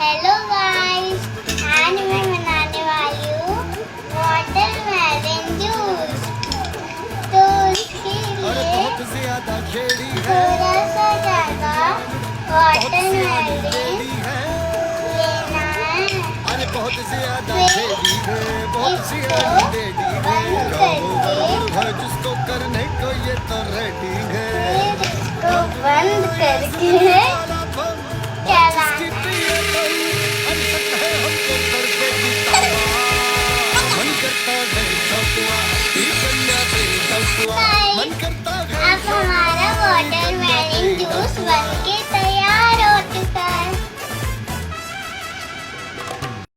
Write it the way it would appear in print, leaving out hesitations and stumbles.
Hello guys, आज मैं बनाने वाली हूँ वाटरमेलन जूस। तो उसके लिए थोड़ा सा ज़्यादा वाटरमेलन लेना है। बहुत ज्यादा जिसको करने को ये तो रेडी है। इसको बंद करके चलाना मन करता